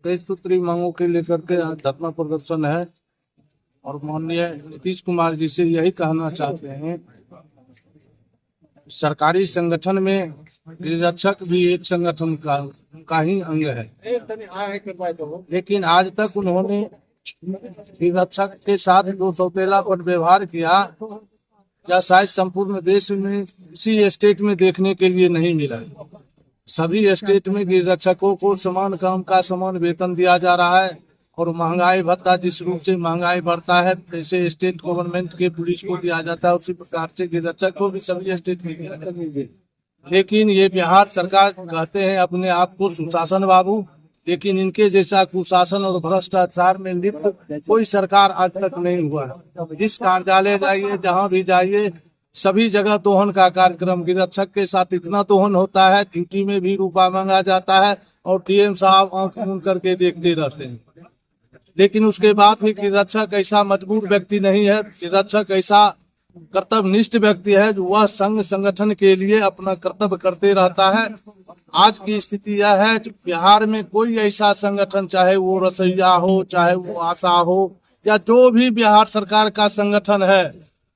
कई सूत्री मांगों के लेकर के आज धरना प्रदर्शन है और माननीय नीतीश कुमार जी से यही कहना चाहते हैं, सरकारी संगठन में गृहरक्षक भी एक संगठन का ही अंग है, लेकिन आज तक उन्होंने गृहरक्षक के साथ जो सौतेलापन व्यवहार किया या शायद संपूर्ण देश में इसी स्टेट में देखने के लिए नहीं मिला। सभी स्टेट में गृहरक्षकों को समान काम का समान वेतन दिया जा रहा है और महंगाई भत्ता जिस रूप से महंगाई बढ़ता है ऐसे स्टेट गवर्नमेंट के पुलिस को दिया जाता है, उसी प्रकार से गृहरक्षक को भी सभी स्टेट में दिया जाता है। लेकिन ये बिहार सरकार कहते हैं अपने आप को सुशासन बाबू, लेकिन इनके जैसा कुशासन और भ्रष्टाचार में लिप्त कोई सरकार आज तक नहीं हुआ है। जिस कार्यालय जाइए, जहाँ भी जाइए, सभी जगह दोहन का कार्यक्रम, गृहरक्षक के साथ इतना दोहन होता है, ड्यूटी में भी रुपया मांगा जाता है और डीएम साहब आंख मूंद करके देखते रहते हैं। लेकिन उसके बाद भी गृहरक्षक ऐसा मजबूर व्यक्ति नहीं है, गृहरक्षक ऐसा कर्तव्यनिष्ठ व्यक्ति है जो वह संघ संगठन के लिए अपना कर्तव्य करते रहता है। आज की स्थिति यह है कि बिहार में कोई ऐसा संगठन, चाहे वो रसोईया हो, चाहे वो आशा हो, या जो भी बिहार सरकार का संगठन है,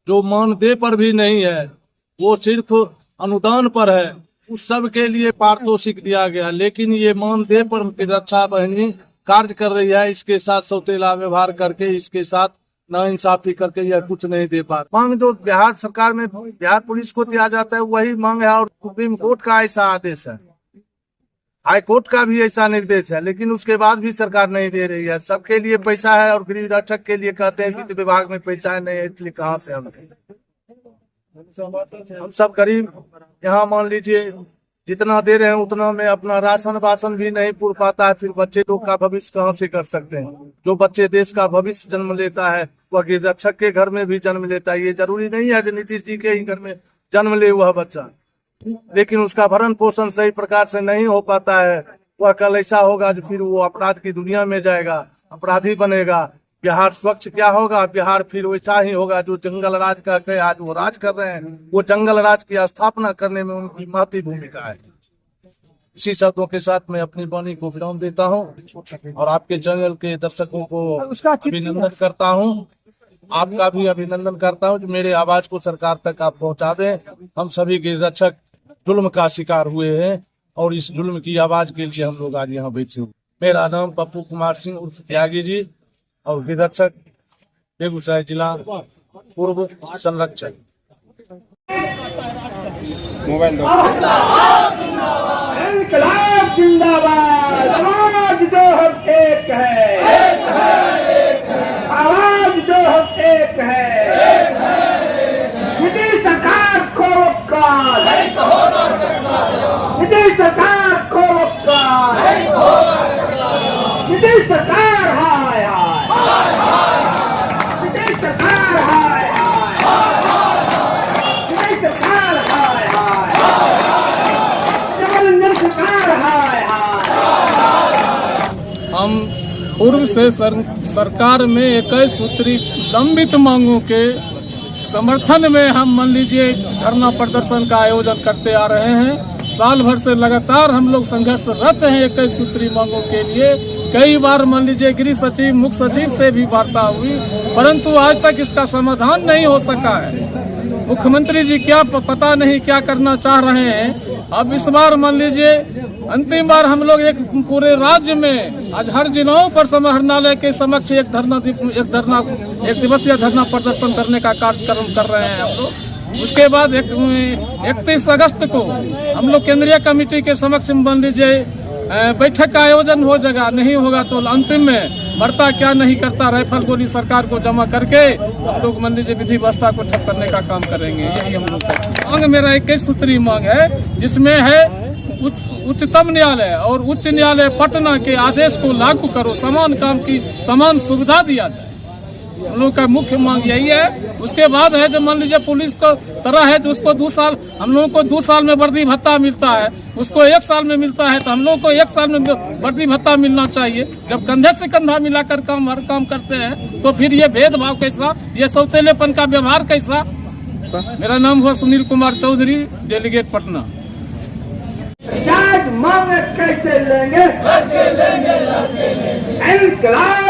जो मानदेय पर भी नहीं है, वो सिर्फ अनुदान पर है, उस सब के लिए पारितोषिक दिया गया। लेकिन ये मानदेय पर रक्षा बहनी कार्य कर रही है, इसके साथ सौतेला व्यवहार करके, इसके साथ नाइंसाफी करके यह कुछ नहीं दे पा। मांग जो बिहार सरकार में बिहार पुलिस को दिया जाता है वही मांग है और सुप्रीम कोर्ट का ऐसा आदेश है, हाई कोर्ट का भी ऐसा निर्देश है, लेकिन उसके बाद भी सरकार नहीं दे रही है। सबके लिए पैसा है और गृहरक्षक के लिए कहते हैं वित्त विभाग में पैसा है, नहीं, इसलिए कहाँ से हम सब गरीब यहाँ मान लीजिए जितना दे रहे हैं उतना में अपना राशन वासन भी नहीं पूर पाता है, फिर बच्चे लोग का भविष्य कहाँ से कर सकते हैं। जो बच्चे देश का भविष्य जन्म लेता है वह गृहरक्षक के घर में भी जन्म लेता है। ये जरूरी नहीं है कि नीतीश जी के ही घर में जन्म ले वह बच्चा, लेकिन उसका भरण पोषण सही प्रकार से नहीं हो पाता है। वह कल ऐसा होगा जो फिर वो अपराध की दुनिया में जाएगा, अपराधी बनेगा। बिहार स्वच्छ क्या होगा? बिहार फिर वैसा ही होगा जो जंगल राज का आज वो राज कर रहे हैं। वो जंगल राज की स्थापना करने में उनकी महती भूमिका है। इसी शब्दों के साथ मैं अपनी वाणी को विराम देता हूं और आपके चैनल के दर्शकों को अभिनंदन करता हूं। आपका भी अभिनंदन करता हूं जो मेरे आवाज को सरकार तक आप पहुंचा दें। हम सभी गृहरक्षक जुल्म का शिकार हुए हैं और इस जुल्म की आवाज के लिए हम लोग आज यहाँ बैठे हुए। मेरा नाम पप्पू कुमार सिंह उर्फ त्यागी जी और गृहरक्षक बेगूसराय जिला पूर्व संरक्षक। मोबाइल दो। इनकलाब जिंदाबाद, आवाज जो हम एक है, आवाज जो हम एक है, नीतीश सरकार को रोका, नीतीश सरकार को रोका, नीतीश सरकार हाय हाय, नीतीश सरकार हाय हाय, नीतीश सरकार हाय हाय। हम पूर्व से सरकार में 21 सूत्री लंबित मांगों के समर्थन में हम मान लीजिए धरना प्रदर्शन का आयोजन करते आ रहे हैं। साल भर से लगातार हम लोग संघर्षरत हैं 21 सूत्री मांगों के लिए। कई बार मान लीजिए गृह सचिव, मुख्य सचिव से भी वार्ता हुई, परंतु आज तक इसका समाधान नहीं हो सका है। मुख्यमंत्री जी क्या पता नहीं क्या करना चाह रहे हैं। अब इस बार मान लीजिए अंतिम बार हम लोग एक पूरे राज्य में आज हर जिलों पर समाहरणालय के समक्ष एक दिवसीय धरना प्रदर्शन करने का कार्यक्रम कर रहे हैं हम लोग। उसके बाद 31 अगस्त को हम लोग केंद्रीय कमेटी के समक्ष मान लीजिए बैठक का आयोजन हो जाएगा। नहीं होगा तो अंतिम में बढ़ता क्या नहीं करता राइफल गोली सरकार को जमा करके हम लोग मान लीजिए विधि व्यवस्था को ठप करने का काम करेंगे। यही हम लोग का मांग, मेरा 21 सूत्री मांग है, जिसमें है उच्चतम न्यायालय और उच्च न्यायालय पटना के आदेश को लागू करो, समान काम की समान सुविधा दिया जाए। हम लोग का मुख्य मांग यही है। उसके बाद है जो मान लीजिए पुलिस को तरह है तो उसको 2 साल, हम लोगों को 2 साल में वर्दी भत्ता मिलता है, उसको 1 साल में मिलता है, तो हम लोगों को 1 साल में वर्दी भत्ता मिलना चाहिए। जब कंधे से कंधा मिलाकर हर काम करते हैं तो फिर ये भेदभाव कैसा, ये सौतेलेपन का व्यवहार कैसा। मेरा नाम हुआ सुनील कुमार चौधरी, डेलीगेट पटना। मांग कैसे लेंगे? इनकलाब